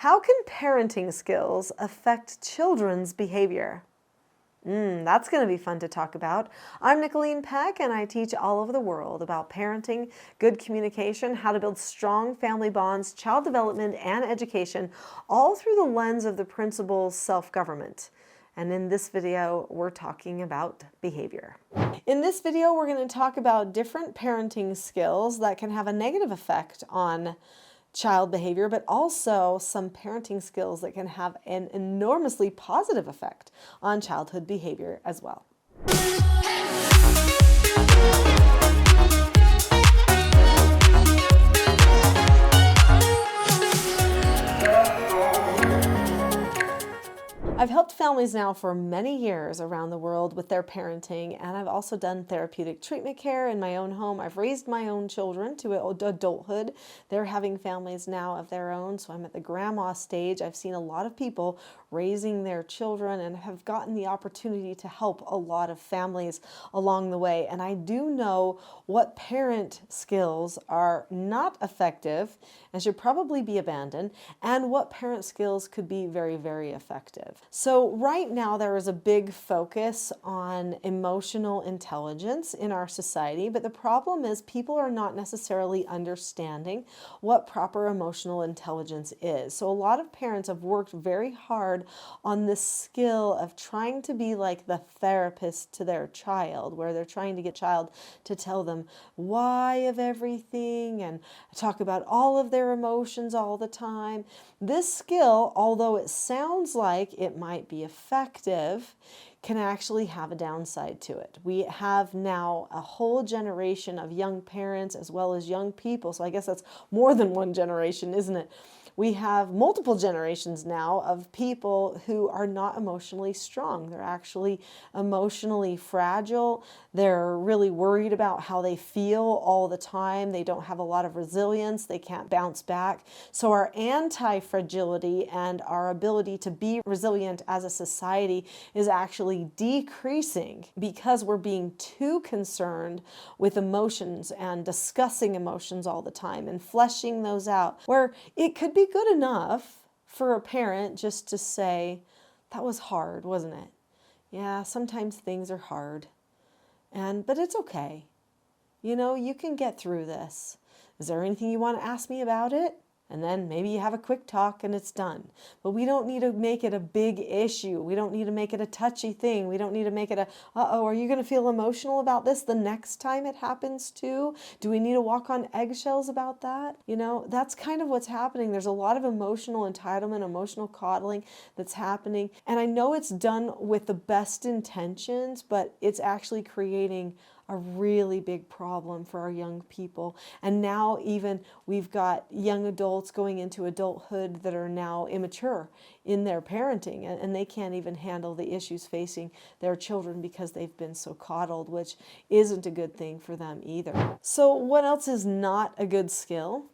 How can parenting skills affect children's behavior? That's going to be fun to talk about. I'm Nicholeen Peck, and I teach all over the world about parenting, good communication, how to build strong family bonds, child development, and education, all through the lens of the principles self-government. And in this video, we're talking about behavior. In this video, we're going to talk about different parenting skills that can have a negative effect on child behavior, but also some parenting skills that can have an enormously positive effect on childhood behavior as well. I've helped families now for many years around the world with their parenting, and I've also done therapeutic treatment care in my own home. I've raised my own children to adulthood. They're having families now of their own, so I'm at the grandma stage. I've seen a lot of people raising their children and have gotten the opportunity to help a lot of families along the way. And I do know what parent skills are not effective and should probably be abandoned, and what parent skills could be very, very effective. So right now there is a big focus on emotional intelligence in our society, but the problem is people are not necessarily understanding what proper emotional intelligence is. So a lot of parents have worked very hard on this skill of trying to be like the therapist to their child, where they're trying to get child to tell them why of everything and talk about all of their emotions all the time. This skill, although it sounds like it might be effective, can actually have a downside to it. We have now a whole generation of young parents as well as young people. So I guess that's more than one generation, isn't it? We have multiple generations now of people who are not emotionally strong. They're actually emotionally fragile. They're really worried about how they feel all the time. They don't have a lot of resilience. They can't bounce back. So our anti-fragility and our ability to be resilient as a society is actually decreasing because we're being too concerned with emotions and discussing emotions all the time and fleshing those out, where it could be good enough for a parent just to say, that was hard, wasn't it? Yeah, sometimes things are hard, but it's okay. You know, you can get through this. Is there anything you want to ask me about it? And then maybe you have a quick talk and it's done. But we don't need to make it a big issue. We don't need to make it a touchy thing. We don't need to make it are you going to feel emotional about this the next time it happens too? Do we need to walk on eggshells about that? You know, that's kind of what's happening. There's a lot of emotional entitlement, emotional coddling that's happening. And I know it's done with the best intentions, but it's actually creating a really big problem for our young people. And now even we've got young adults going into adulthood that are now immature in their parenting, and they can't even handle the issues facing their children because they've been so coddled, which isn't a good thing for them either. So what else is not a good skill?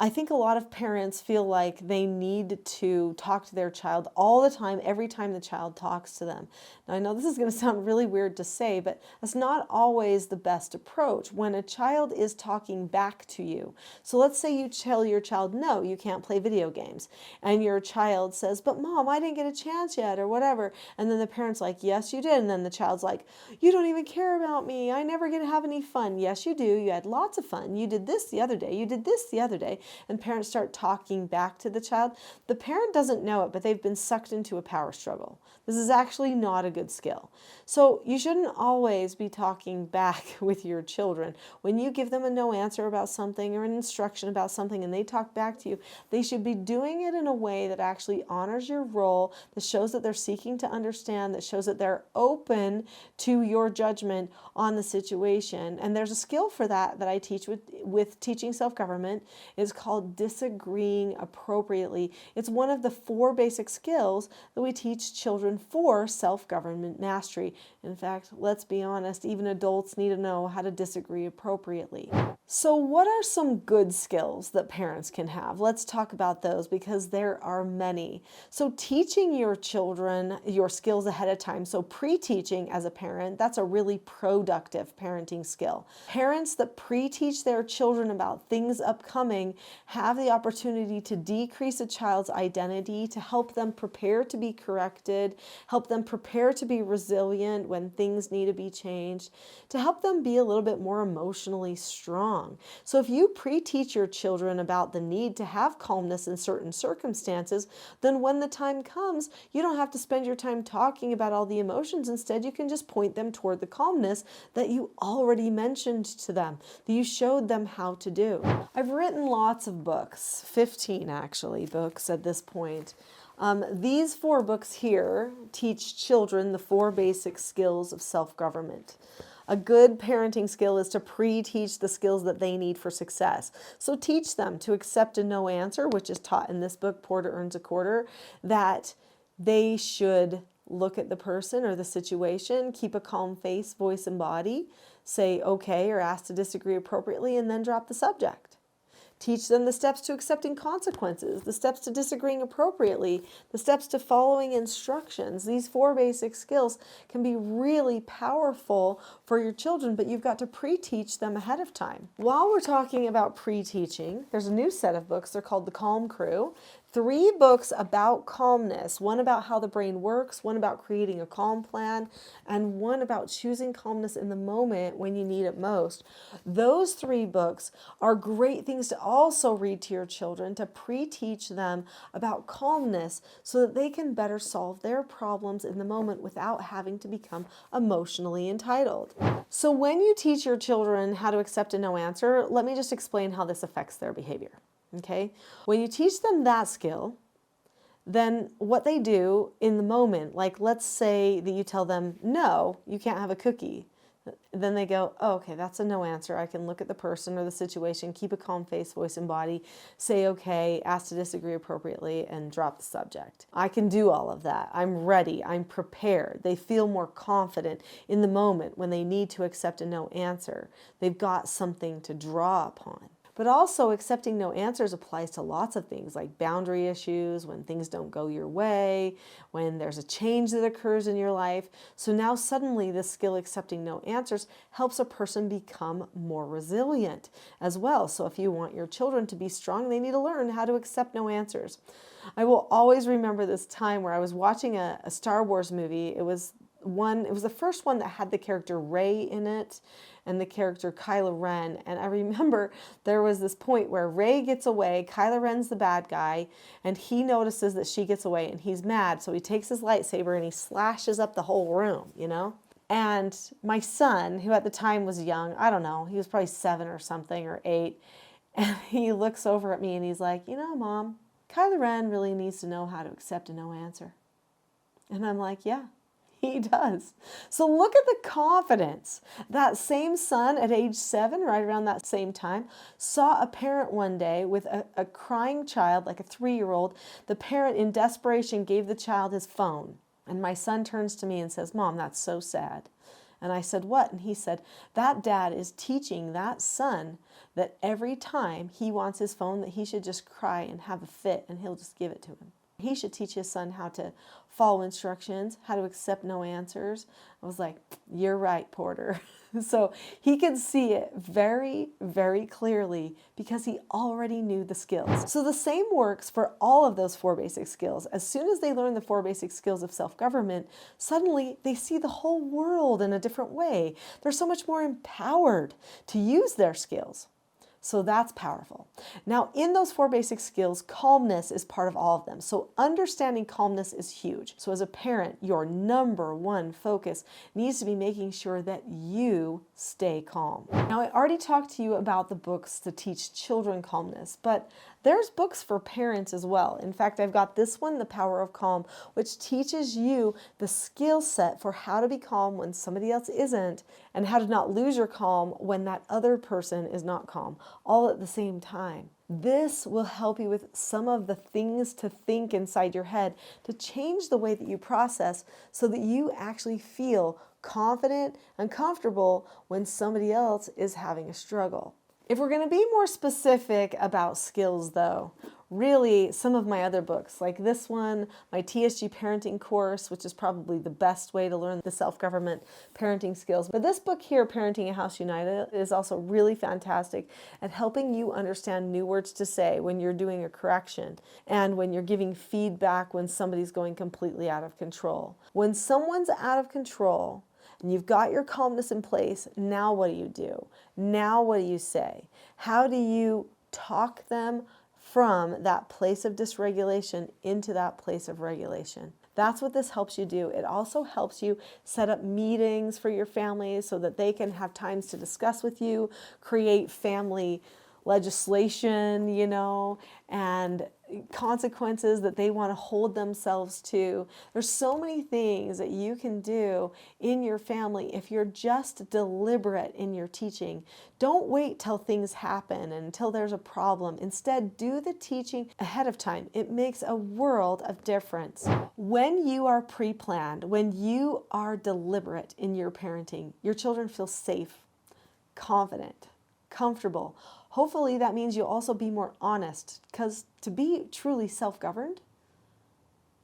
I think a lot of parents feel like they need to talk to their child all the time, every time the child talks to them. Now, I know this is going to sound really weird to say, but that's not always the best approach when a child is talking back to you. So let's say you tell your child, no, you can't play video games. And your child says, but Mom, I didn't get a chance yet, or whatever. And then the parent's like, yes, you did. And then the child's like, you don't even care about me. I never get to have any fun. Yes, you do. You had lots of fun. You did this the other day. You did this the other day. And parents start talking back to the child. The parent doesn't know it, but they've been sucked into a power struggle. This is actually not a good skill. So you shouldn't always be talking back with your children. When you give them a no answer about something or an instruction about something and they talk back to you, they should be doing it in a way that actually honors your role, that shows that they're seeking to understand, that shows that they're open to your judgment on the situation. And there's a skill for that I teach with teaching self-government. It's called disagreeing appropriately. It's one of the 4 basic skills that we teach children for self-government mastery. In fact, let's be honest, even adults need to know how to disagree appropriately. So what are some good skills that parents can have? Let's talk about those because there are many. So teaching your children your skills ahead of time, so pre-teaching as a parent, that's a really productive parenting skill. Parents that pre-teach their children about things upcoming have the opportunity to decrease a child's identity, to help them prepare to be corrected, help them prepare to be resilient when things need to be changed, to help them be a little bit more emotionally strong. So if you pre-teach your children about the need to have calmness in certain circumstances, then when the time comes, you don't have to spend your time talking about all the emotions. Instead, you can just point them toward the calmness that you already mentioned to them, that you showed them how to do. I've written lots of books, 15 actually books at this point. These 4 books here teach children the 4 basic skills of self-government. A good parenting skill is to pre-teach the skills that they need for success. So teach them to accept a no answer, which is taught in this book, Porter Earns a Quarter, that they should look at the person or the situation, keep a calm face, voice, and body, say okay or ask to disagree appropriately, and then drop the subject. Teach them the steps to accepting consequences, the steps to disagreeing appropriately, the steps to following instructions. These 4 basic skills can be really powerful for your children, but you've got to pre-teach them ahead of time. While we're talking about pre-teaching, there's a new set of books. They're called The Calm Crew. 3 books about calmness, one about how the brain works, one about creating a calm plan, and one about choosing calmness in the moment when you need it most. Those 3 books are great things to also read to your children, to pre-teach them about calmness so that they can better solve their problems in the moment without having to become emotionally entitled. So when you teach your children how to accept a no answer, let me just explain how this affects their behavior. Okay, when you teach them that skill, then what they do in the moment, like let's say that you tell them, no, you can't have a cookie. Then they go, oh, okay, that's a no answer. I can look at the person or the situation, keep a calm face, voice, and body, say okay, ask to disagree appropriately, and drop the subject. I can do all of that. I'm ready. I'm prepared. They feel more confident in the moment when they need to accept a no answer. They've got something to draw upon. But also accepting no answers applies to lots of things like boundary issues, when things don't go your way, when there's a change that occurs in your life. So now suddenly this skill accepting no answers helps a person become more resilient as well. So if you want your children to be strong, they need to learn how to accept no answers. I will always remember this time where I was watching a Star Wars movie. It was the first one that had the character Rey in it and the character Kylo Ren. And I remember there was this point where Rey gets away, Kylo Ren's the bad guy, and he notices that she gets away and he's mad. So he takes his lightsaber and he slashes up the whole room, you know? And my son, who at the time was young, I don't know, he was probably 7 or something or 8, and he looks over at me and he's like, you know, Mom, Kylo Ren really needs to know how to accept a no answer. And I'm like, yeah. He does. So look at the confidence. That same son at age 7, right around that same time, saw a parent one day with a crying child, like a 3-year-old. The parent in desperation gave the child his phone. And my son turns to me and says, Mom, that's so sad. And I said, what? And he said, that dad is teaching that son that every time he wants his phone, that he should just cry and have a fit and he'll just give it to him. He should teach his son how to follow instructions, how to accept no answers. I was like, you're right, Porter. So he could see it very, very clearly because he already knew the skills. So the same works for all of those 4 basic skills. As soon as they learn the 4 basic skills of self-government, suddenly they see the whole world in a different way. They're so much more empowered to use their skills. So that's powerful. Now, in those 4 basic skills, calmness is part of all of them. So understanding calmness is huge. So as a parent, your number 1 focus needs to be making sure that you stay calm. Now, I already talked to you about the books to teach children calmness, but there's books for parents as well. In fact, I've got this one, The Power of Calm, which teaches you the skill set for how to be calm when somebody else isn't, and how to not lose your calm when that other person is not calm, all at the same time. This will help you with some of the things to think inside your head to change the way that you process so that you actually feel confident and comfortable when somebody else is having a struggle. If we're going to be more specific about skills though, really some of my other books, like this one, my TSG parenting course, which is probably the best way to learn the self-government parenting skills. But this book here, Parenting a House United, is also really fantastic at helping you understand new words to say when you're doing a correction and when you're giving feedback when somebody's going completely out of control. When someone's out of control, and you've got your calmness in place, now what do you do? Now what do you say? How do you talk them from that place of dysregulation into that place of regulation? That's what this helps you do. It also helps you set up meetings for your families so that they can have times to discuss with you, create family legislation, and consequences that they want to hold themselves to. There's so many things that you can do in your family if you're just deliberate in your teaching. Don't wait till things happen and until there's a problem. Instead, do the teaching ahead of time. It makes a world of difference. When you are pre-planned, when you are deliberate in your parenting, your children feel safe, confident, comfortable. Hopefully that means you'll also be more honest, because to be truly self-governed,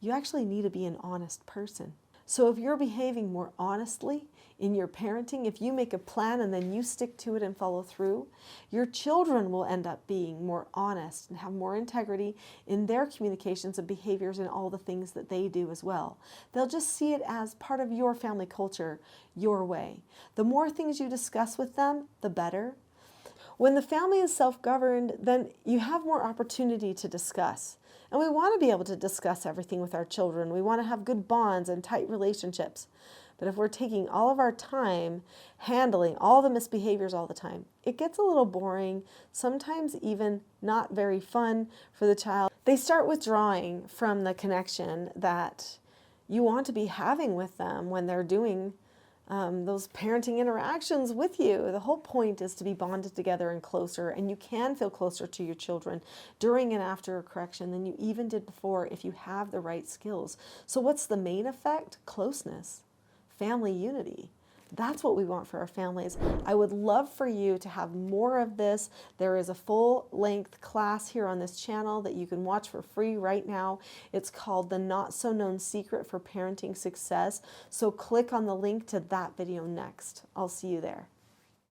you actually need to be an honest person. So if you're behaving more honestly in your parenting, if you make a plan and then you stick to it and follow through, your children will end up being more honest and have more integrity in their communications and behaviors and all the things that they do as well. They'll just see it as part of your family culture, your way. The more things you discuss with them, the better. When the family is self-governed, then you have more opportunity to discuss. And we want to be able to discuss everything with our children. We want to have good bonds and tight relationships. But if we're taking all of our time handling all the misbehaviors all the time, it gets a little boring, sometimes even not very fun for the child. They start withdrawing from the connection that you want to be having with them when they're doing those parenting interactions with you. The whole point is to be bonded together and closer, and you can feel closer to your children during and after a correction than you even did before if you have the right skills. So what's the main effect? Closeness, family unity. That's what we want for our families. I would love for you to have more of this. There is a full-length class here on this channel that you can watch for free right now. It's called The Not So Known Secret for Parenting Success. So click on the link to that video next. I'll see you there.